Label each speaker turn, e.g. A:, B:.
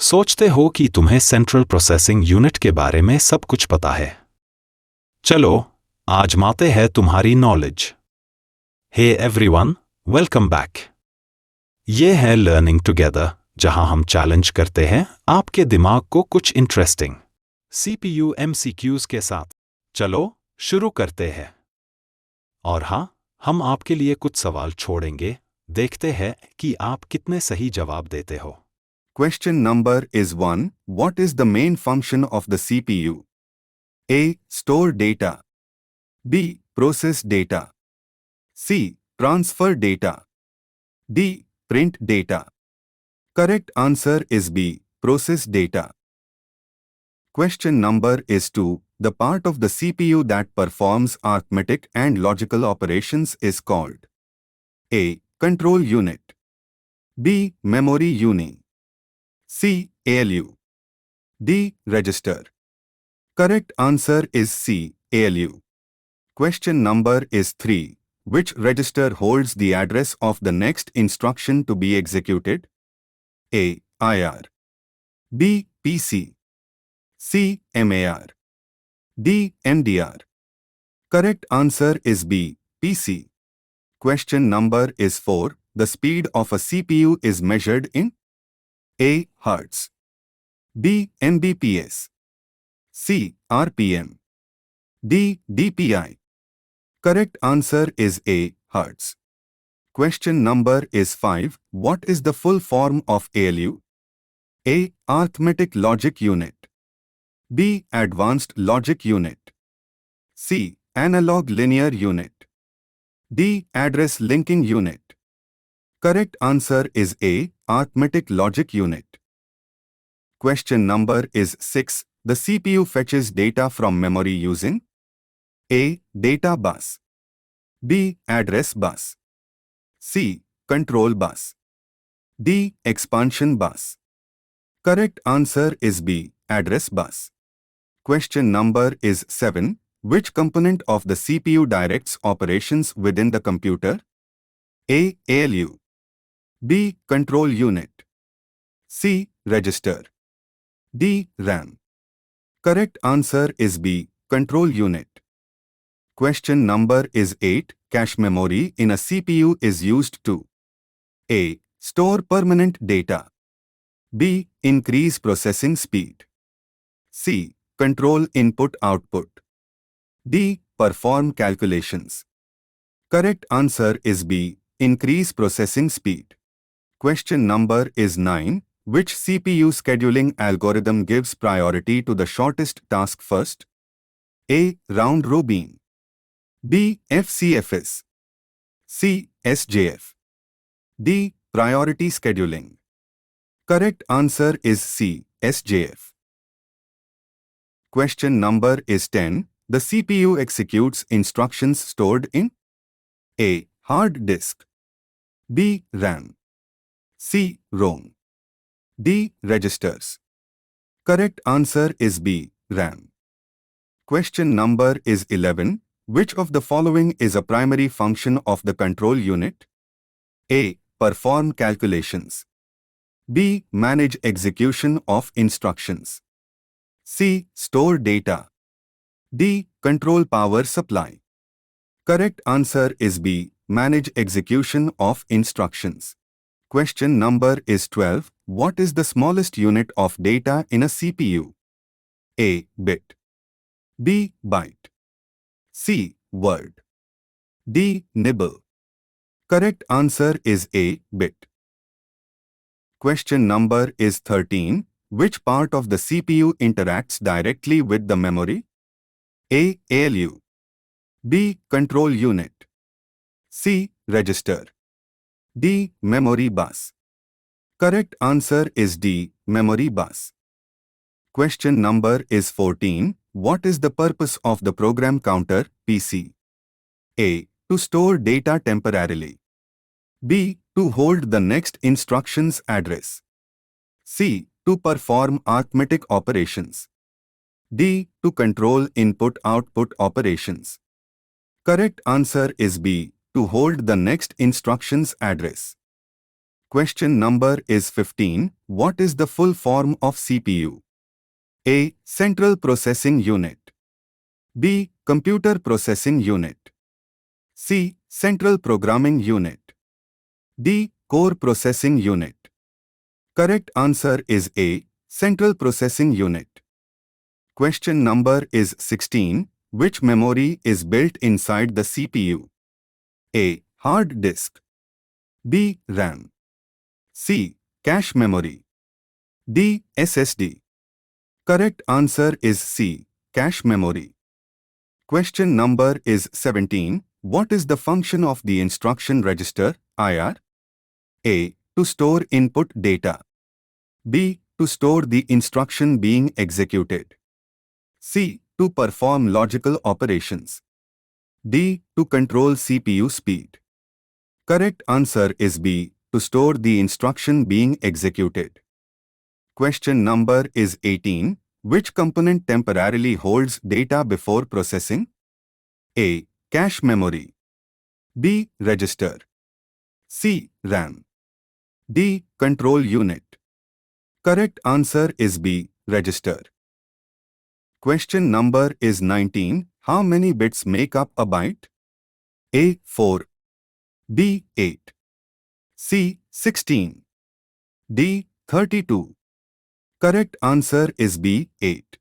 A: सोचते हो कि तुम्हें सेंट्रल प्रोसेसिंग यूनिट के बारे में सब कुछ पता है। चलो आजमाते हैं तुम्हारी knowledge. Hey everyone, welcome back. ये है लर्निंग टुगेदर, जहां हम चैलेंज करते हैं आपके दिमाग को कुछ इंटरेस्टिंग CPU MCQs के साथ। चलो शुरू करते हैं। और हाँ, हम आपके लिए कुछ सवाल छोड़ेंगे, देखते हैं कि आप कितने सही जवाब देते हो।
B: Question number is 1. What is the main function of the CPU? A. Store data. B. Process data. C. Transfer data. D. Print data. Correct answer is B. Process data. Question number is 2. The part of the CPU that performs arithmetic and logical operations is called A. Control unit. B. Memory unit. C. ALU. D. Register. Correct answer is C. ALU. Question number is 3. Which register holds the address of the next instruction to be executed? A. IR. B. PC. C. MAR. D. MDR. Correct answer is B. PC. Question number is 4. The speed of a CPU is measured in A. Hertz. B. Mbps. C. RPM. D. DPI. Correct answer is A. Hertz. Question number is 5. What is the full form of ALU? A. Arithmetic Logic Unit. B. Advanced Logic Unit. C. Analog Linear Unit. D. Address Linking Unit. Correct answer is A. Arithmetic Logic Unit. Question number is 6. The CPU fetches data from memory using A. Data bus. B. Address bus. C. Control bus. D. Expansion bus. Correct answer is B. Address bus. Question number is 7. Which component of the CPU directs operations within the computer? A. ALU. B. Control unit. C. Register. D. RAM. Correct answer is B. Control unit. Question number is 8. Cache memory in a CPU is used to A. Store permanent data. B. Increase processing speed. C. Control input-output. D. Perform calculations. Correct answer is B. Increase processing speed. Question number is 9. Which CPU scheduling algorithm gives priority to the shortest task first? A. Round robin. B. FCFS. C. SJF. D. Priority scheduling. Correct answer is C. SJF. Question number is 10. The CPU executes instructions stored in A. Hard disk. B. RAM. C. ROM. D. Registers. Correct answer is B. RAM. Question number is 11. Which of the following is a primary function of the control unit? A. Perform calculations. B. Manage execution of instructions. C. Store data. D. Control power supply. Correct answer is B. Manage execution of instructions. Question number is 12. What is the smallest unit of data in a CPU? A. Bit. B. Byte. C. Word. D. Nibble. Correct answer is A. Bit. Question number is 13. Which part of the CPU interacts directly with the memory? A. ALU. B. Control unit. C. Register. D. Memory bus. Correct answer is D. Memory bus. Question number is 14. What is the purpose of the program counter, PC? A. To store data temporarily. B. To hold the next instruction's address. C. To perform arithmetic operations. D. To control input-output operations. Correct answer is B. To hold the next instruction's address. Question number is 15. What is the full form of CPU? A. Central Processing Unit. B. Computer Processing Unit. C. Central Programming Unit. D. Core Processing Unit. Correct answer is A. Central Processing Unit. Question number is 16. Which memory is built inside the CPU? A. Hard disk. B. RAM. C. Cache memory. D. SSD. Correct answer is C. Cache memory. Question number is 17. What is the function of the instruction register, IR? A. To store input data. B. To store the instruction being executed. C. To perform logical operations. D. To control CPU speed. Correct answer is B. To store the instruction being executed. Question number is 18. Which component temporarily holds data before processing? A. Cache memory. B. Register. C. RAM. D. Control unit. Correct answer is B. Register. Question number is 19. How many bits make up a byte? A. 4. B. 8. C. 16. D. 32. Correct answer is B. 8.